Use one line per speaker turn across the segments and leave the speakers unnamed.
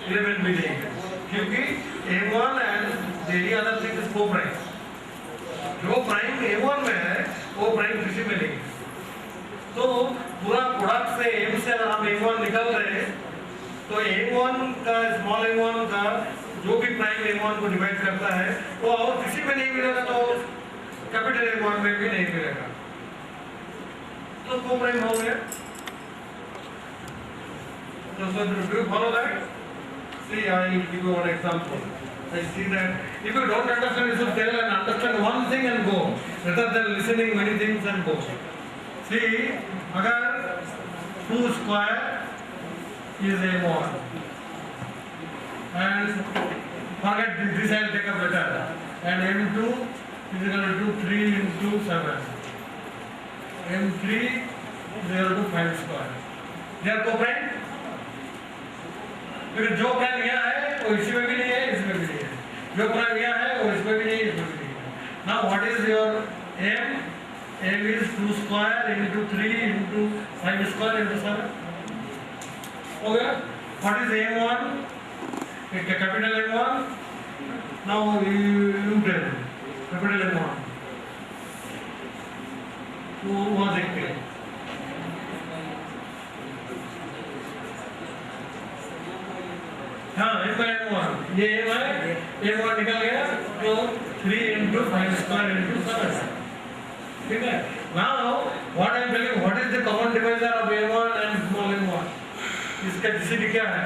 11 भी नहीं है, क्योंकि A1 and the other thing is co-prime. जो प्राइम A1 में है वो प्राइम किसी में नहीं है। तो पूरा प्रोडक्ट से M से हम A1 निकाल रहे हैं, तो A1 का स्मॉल A1 का जो भी प्राइम A1 को डिवाइड करता है वो और किसी में नहीं मिलेगा, तो कैपिटल A1 में भी नहीं मिलेगा, तो को प्राइम हो गया। So do you follow that? See, I will give you one example. I see that if you don't understand, you should tell and understand one thing and go, rather than listening many things and go. See, अगर 2 square is A1 and forget this, I will take up later, and M2 is equal to 3 into 7, M3 is equal to 5 square. They are co-prime? क्योंकि जो prime यहाँ है वो इसमें भी नहीं है, इसमें भी नहीं है, जो प्राइम यहाँ है वो इसमें भी नहीं है, इसमें भी नहीं है। Now what is your M? M is 2 square into 3 into 5 square into 7. हो गया? What is M1? Capital M1. Now you tell capital M1. Who was it? हाँ, M1 ये M1 निकल गया, तो 3 into 5 square into 7. ठीक है? Now what I am telling, what is the common divisor of A1 and small M1? इसका GCD क्या है?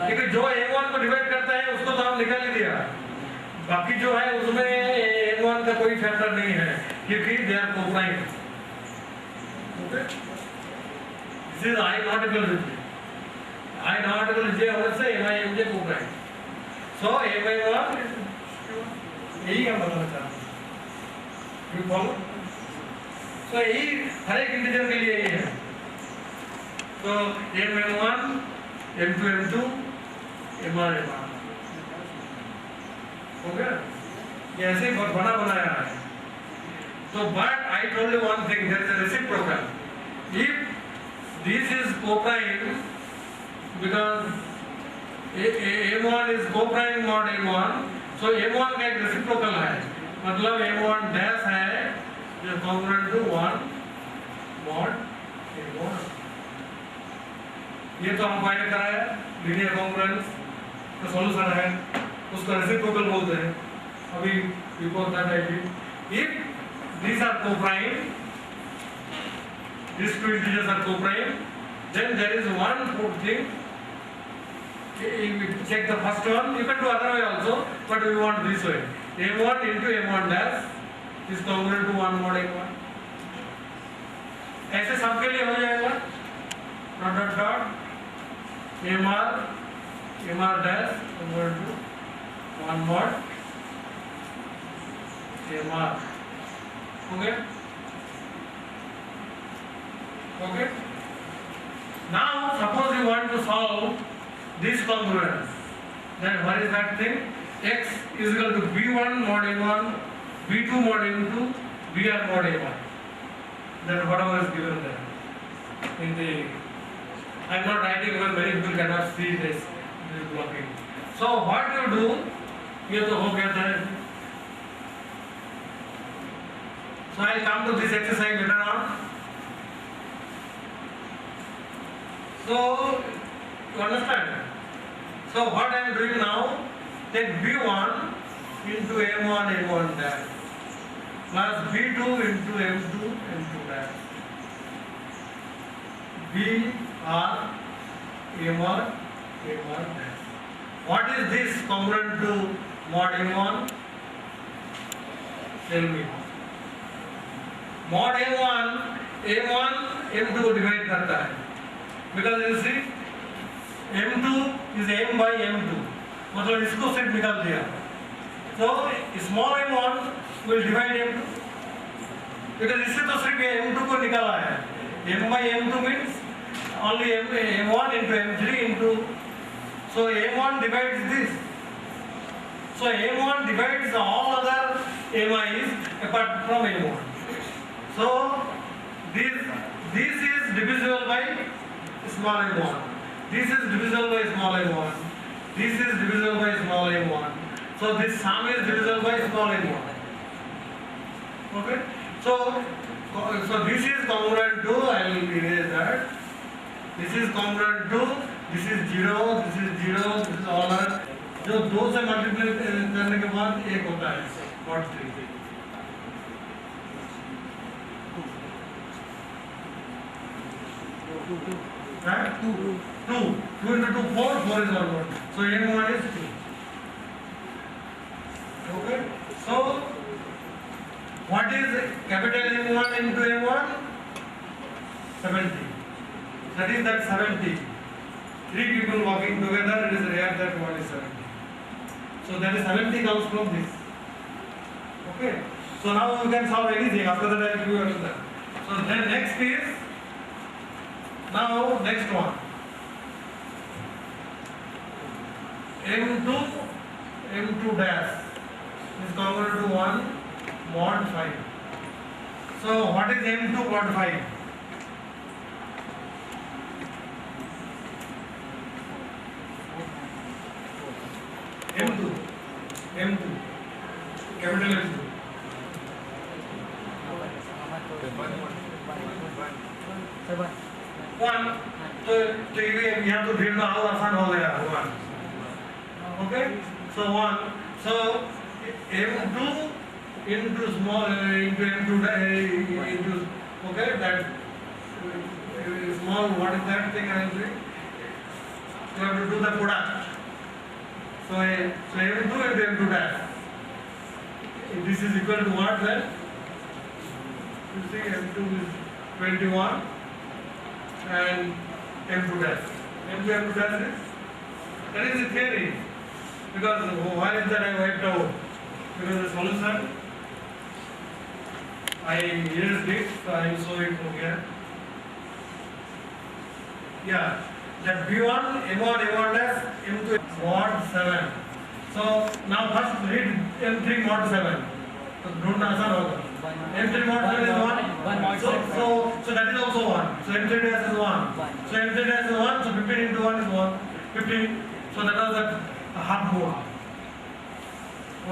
क्योंकि जो A1 को डिवाइड करता है उसको तो हम निकाल ही दिया, बाकी जो है उसमें A1 का कोई फैक्टर नहीं है, क्योंकि they are co-prime. Okay? This is I not equal to J. I not equal to J होने से MI MJ co-prime. So MI1 यही हम बताना चाहते हैं. You follow? So यही हर एक इंटीजर के लिए यही है. तो M1, M2, M2, MR, MR. हो गया? ये ऐसे ही बना बनाया है. So but I told you one thing, there is a reciprocal. If this is co-prime, because M1 is co-prime mod M1, so M1 का एक reciprocal है, मतलब M1 dash है जो congruent to 1 mod M1. ये तो हम फाइंड कराया लीनियर कॉन्ग्रुएंस का सॉल्यूशन है, उसका रेसिप्रोकल बोलते हैं. अभी before that I did, if these are co-prime, these two integers are co-prime, then there is one thing. If you check the first one, you can do other way also, but we want this way. M1 into M1 dash is congruent to 1 mod M1. ऐसे सबके लिए हो जाएगा. Dot dot dot MR dash congruent to 1 mod MR. Okay? Okay? Now suppose you want to solve this congruence, then what is that thing? X is equal to B1 mod M1, B2 mod M2, BR mod M1. Then whatever is given there in the, I am not writing because many people cannot see this blocking. So what you do, ये तो हो गया था. So I will come to this exercise later on. So you understand? So what I am doing now, take B1 into M1 M1 dash plus B2 into M2 M2 dash. BR M1 M1 dash. What is this congruent to mod M1? Tell me. Mod M1 M2 को divide करता है, because you see M2 is M by M2, मतलब इसको सिर्फ निकाल दिया, so small M1 will divide M2, because इससे तो सिर्फ M2 को निकाला है. M by M2 means only M1 into M3 into, so M1 divides this, so M1 divides all other MIs apart from M1. So this is divisible by small M1. This is divisible by small m1. This is divisible by small m1. So this sum is divisible by small m1. Okay. So this is congruent to, I will erase that. This is congruent to, this is 0, this is 0, this is all that. जो 2 से multiply करने के बाद 1 होता है, not 3. Right? 2 into 2, 4, 4 is 1. So m1 is 2. Okay. So what is capital M1 into M1? 70. That is that 70. 3 people walking together, it is rare that 1 is 70. So that is 70 comes from this. Okay. So now you can solve anything. After that I will give you another. So then next is, now next one. M2 dash is congruent to 1 mod 5. So what is M2 mod 5? M2 capital M2. One, तो ये यहाँ तो ढूंढना और आसान हो गया 1. Okay, so 1. So M2 into small into M2 into, okay, that small, what is that thing I will say? You have to do the product. So M2 into M2 dash. This is equal to what then? You see M2 is 21 and M2 dash. M2 dash is? That is the theory. Because why is that I wiped out? Because the solution, I erased it, so I will show it from here. Yeah, that B1, M1 dash, M2 mod 7. So now first read M3 mod 7. So ढूंढना आसान होगा. M3 mod 7 is 1. So that is also 1. So M3 dash is 1. So M3 dash is 1. So 15 into 1 is 1. 15. So that was a half mode.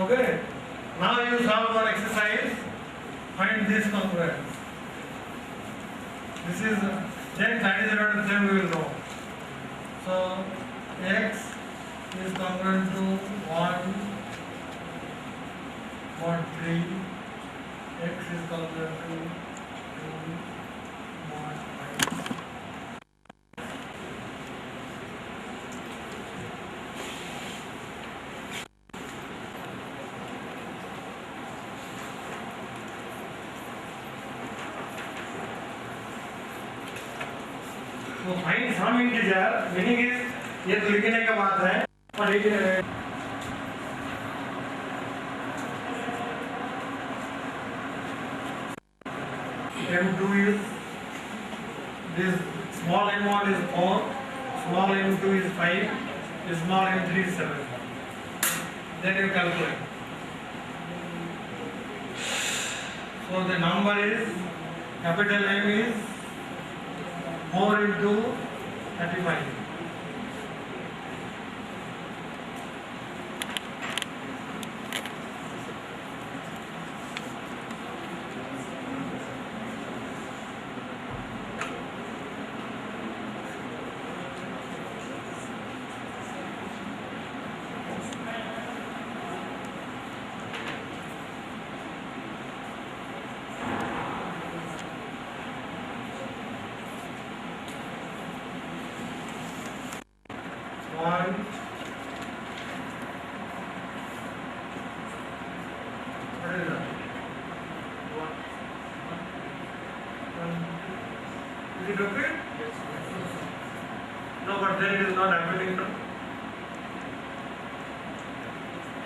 Okay. Now you solve one exercise. Find this congruence. This is then that is around the same we will know. So x is congruent to 1 mod 3. X is congruent to 2 mod 5. तो find some integer meaning is ये तो लिखने का बात है और एक M2 is this small m1 is 4, small m2 is 5, small m3 is 7. Then you calculate. So the number is capital M is 4 into 35. One, what is that? One. Is it okay? Yes. No, but then it is not happening now.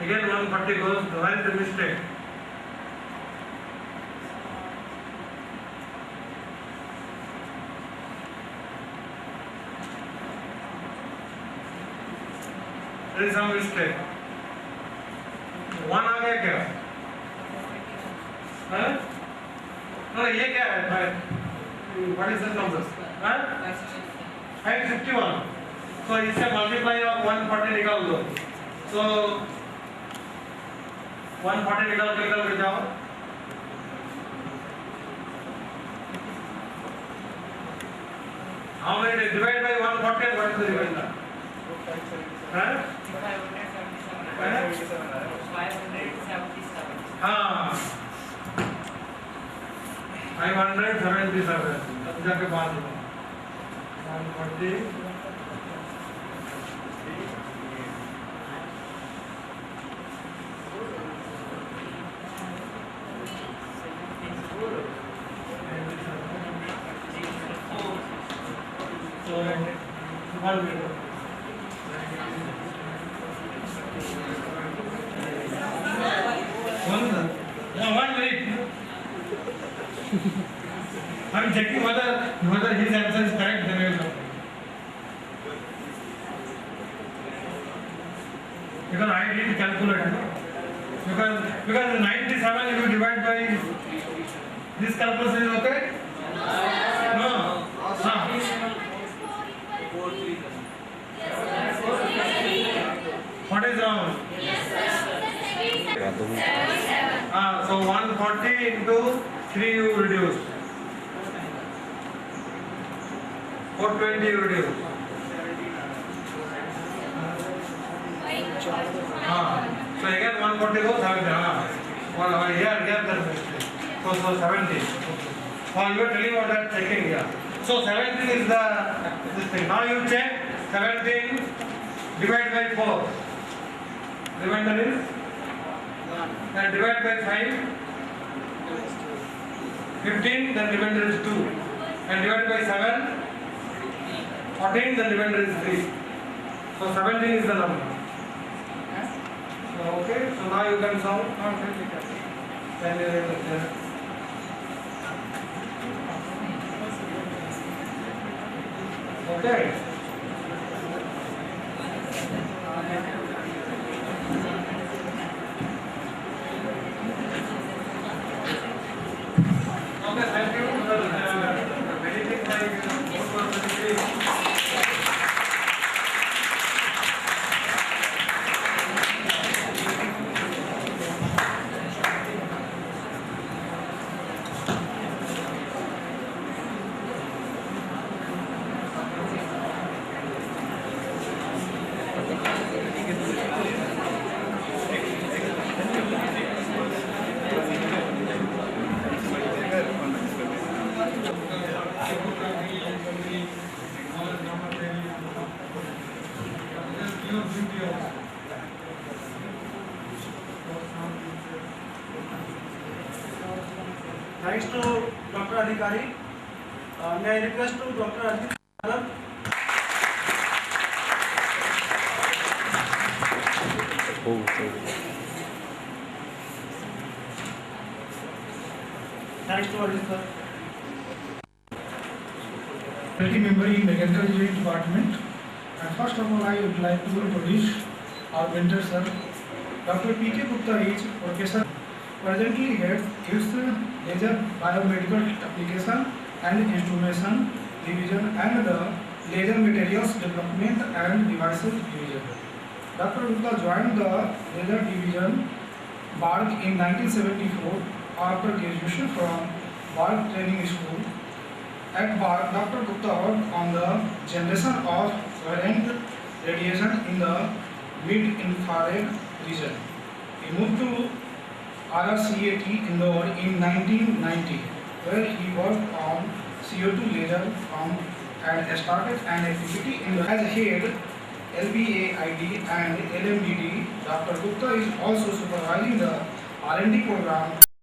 Again 140 goes, where is the mistake? There is some mistake. One आ गया क्या? हाँ? No, ये क्या है? What is the number? हाँ? 551. So इससे multiply of 140 निकाल दो. So 140 निकाल के जाओ. How many divide by 140? What is the remainder? 577. अब जाके बात करो. 140. So 1 minute. One minute. I'm checking whether his answer is correct. Then I will know. Because I didn't calculate. Because 97 if you divide by this calculation is okay? No. What is wrong? So 140 into 3 you reduce. 420 you reduce. So again 140 goes 70. Here that mistake. So 70. You are telling about that checking here. So 17 is this thing. Now you check 17 divided by 4. Remainder is? And divide by 5. 15, then remainder is 2. And divide by 7. 14, then remainder is 3. So 17 is the number. So okay, so now you can solve. Okay. Okay, thank you. Anything like
Thanks to Dr. Adhikari. May I request to Dr. Adhikari? Thanks to Arjun sir.
Faculty member in Mechanical Engineering Department. And first of all, I would like to introduce our mentor sir. Dr. P.K. Gupta is professor. Presently heads its laser biomedical application and instrumentation division and the laser materials development and devices division. Dr. Gupta joined the laser division BARC in 1974 after graduation from BARC Training School. At BARC, Dr. Gupta worked on the generation of coherent radiation in the mid-infrared region. He moved to RRCAT Indore in 1990, where he worked on CO2 laser pump and started an activity in the as head LBAID and LMDD. Dr. Gupta is also supervising the R&D program